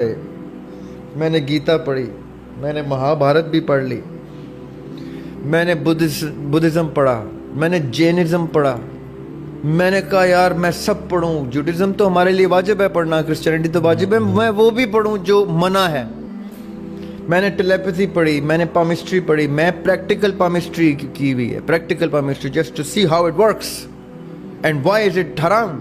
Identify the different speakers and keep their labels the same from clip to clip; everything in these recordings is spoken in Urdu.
Speaker 1: میں نے گیتا پڑھی، میں نے مہابھارت بھی پڑھ لی، میں نے بدھزم پڑھا، میں نے جینزم پڑھا. میں نے کہا یار میں سب پڑھوں. جوڈزم تو ہمارے لیے واجب ہے پڑھنا، کرسچینٹی تو واجب ہے، میں وہ بھی پڑھوں جو منع ہے. میں نے ٹیلیپیتھی پڑھی، میں نے پامسٹری پڑھی، میں پریکٹیکل پامسٹری کی ہوئی ہے. Practical palmistry just to see how it works and why is it حرام.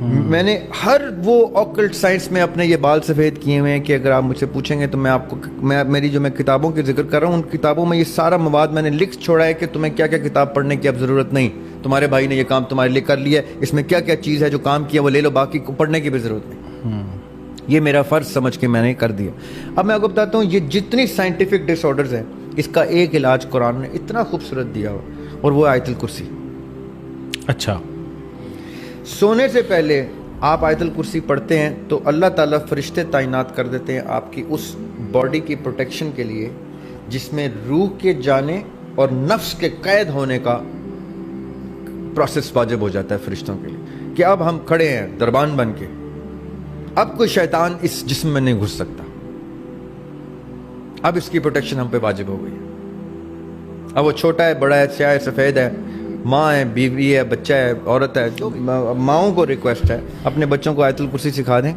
Speaker 1: میں نے ہر وہ آکلٹ سائنس میں اپنے یہ بال سفید کیے ہوئے ہیں کہ اگر آپ مجھ سے پوچھیں گے تو میں آپ کو میری جو میں کتابوں کی ذکر کر رہا ہوں ان کتابوں میں یہ سارا مواد میں نے لکھ چھوڑا ہے کہ تمہیں کیا کیا کتاب پڑھنے کی اب ضرورت نہیں. تمہارے بھائی نے یہ کام تمہارے لیے کر لیا ہے، اس میں کیا کیا چیز ہے جو کام کیا وہ لے لو، باقی کو پڑھنے کی بھی ضرورت نہیں. یہ میرا فرض سمجھ کے میں نے کر دیا. اب میں آپ کو بتاتا ہوں یہ جتنی سائنٹیفک ڈس آرڈرز ہیں اس کا ایک علاج قرآن نے اتنا خوبصورت دیا ہو اور وہ آیت الکرسی.
Speaker 2: اچھا،
Speaker 1: سونے سے پہلے آپ آیت الکرسی پڑھتے ہیں تو اللہ تعالیٰ فرشتے تعینات کر دیتے ہیں آپ کی اس باڈی کی پروٹیکشن کے لیے جس میں روح کے جانے اور نفس کے قید ہونے کا پروسیس واجب ہو جاتا ہے فرشتوں کے لیے کہ اب ہم کھڑے ہیں دربان بن کے، اب کوئی شیطان اس جسم میں نہیں گھس سکتا، اب اس کی پروٹیکشن ہم پہ واجب ہو گئی. اب وہ چھوٹا ہے، بڑا ہے، سیاہ ہے، سفید ہے، ماں ہے، بیوی ہے، بچہ ہے، عورت ہے، جو ماؤں کو ریکویسٹ ہے اپنے بچوں کو آیت الکرسی سکھا دیں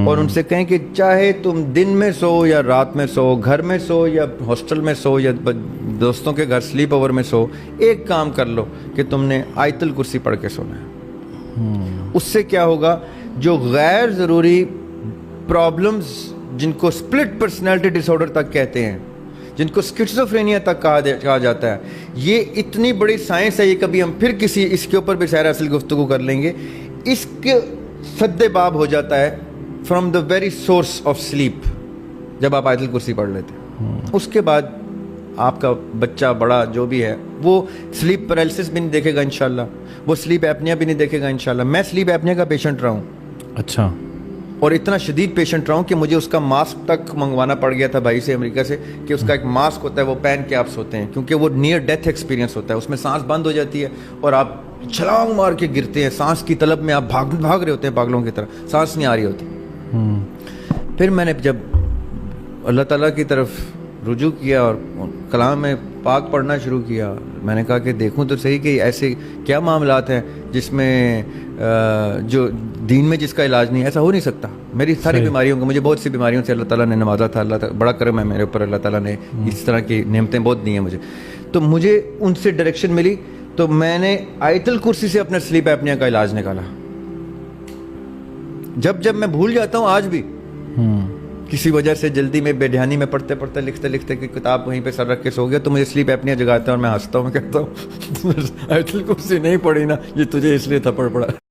Speaker 1: اور ان سے کہیں کہ چاہے تم دن میں سو یا رات میں سو، گھر میں سو یا ہاسٹل میں سو یا دوستوں کے گھر سلیپ اوور میں سو، ایک کام کر لو کہ تم نے آیت الکرسی پڑھ کے سونا ہے. اس سے کیا ہوگا، جو غیر ضروری پرابلمز جن کو سپلٹ پرسنالٹی ڈس آرڈر تک کہتے ہیں، جن کو سکیزوفرینیا تک کہا جاتا ہے، یہ اتنی بڑی سائنس ہے، یہ کبھی ہم پھر کسی اس کے اوپر بھی سیر اصل گفتگو کر لیں گے. اس کے سد باب ہو جاتا ہے from the very source of sleep جب آپ آیت الکرسی پڑھ لیتے ہیں. اس کے بعد آپ کا بچہ بڑا جو بھی ہے وہ سلیپ پیرالسس بھی نہیں دیکھے گا انشاءاللہ، وہ سلیپ ایپنیا بھی نہیں دیکھے گا انشاءاللہ. میں سلیپ ایپنیا کا پیشنٹ رہا ہوں.
Speaker 2: اچھا.
Speaker 1: اور اتنا شدید پیشنٹ رہا ہوں کہ مجھے اس کا ماسک تک منگوانا پڑ گیا تھا بھائی سے امریکہ سے کہ اس کا ایک ماسک ہوتا ہے وہ پہن کے آپ سوتے ہیں کیونکہ وہ نیئر ڈیتھ ایکسپیرینس ہوتا ہے، اس میں سانس بند ہو جاتی ہے اور آپ چھلانگ مار کے گرتے ہیں، سانس کی طلب میں آپ بھاگ رہے ہوتے ہیں پاگلوں کی طرح، سانس نہیں آ رہی ہوتی. پھر میں نے جب اللہ تعالیٰ کی طرف رجوع کیا اور کلام میں پاک پڑھنا شروع کیا، میں نے کہا کہ دیکھوں تو صحیح کہ ایسے کیا معاملات ہیں جس میں جو دین میں جس کا علاج نہیں، ایسا ہو نہیں سکتا. میری ساری بیماریوں کو، مجھے بہت سی بیماریوں سے اللہ تعالیٰ نے نوازا تھا، اللہ تعالیٰ بڑا کرم ہے میرے اوپر، اللہ تعالیٰ نے اس طرح کی نعمتیں بہت دی ہیں مجھے. تو مجھے ان سے ڈائریکشن ملی تو میں نے آیت الکرسی سے اپنے سلیپ ایپنیا کا علاج نکالا. جب میں بھول جاتا ہوں آج بھی کسی وجہ سے جلدی میں بے دھیانی میں پڑھتے لکھتے کہ کتاب وہیں پہ سر رکھ کے سو گیا تو مجھے سلیپ ایپنیا جگاتا ہے اور میں ہنستا ہوں، میں کہتا ہوں آیت الکرسی نہیں پڑھی نا، یہ تجھے اس لیے تھپڑ پڑا.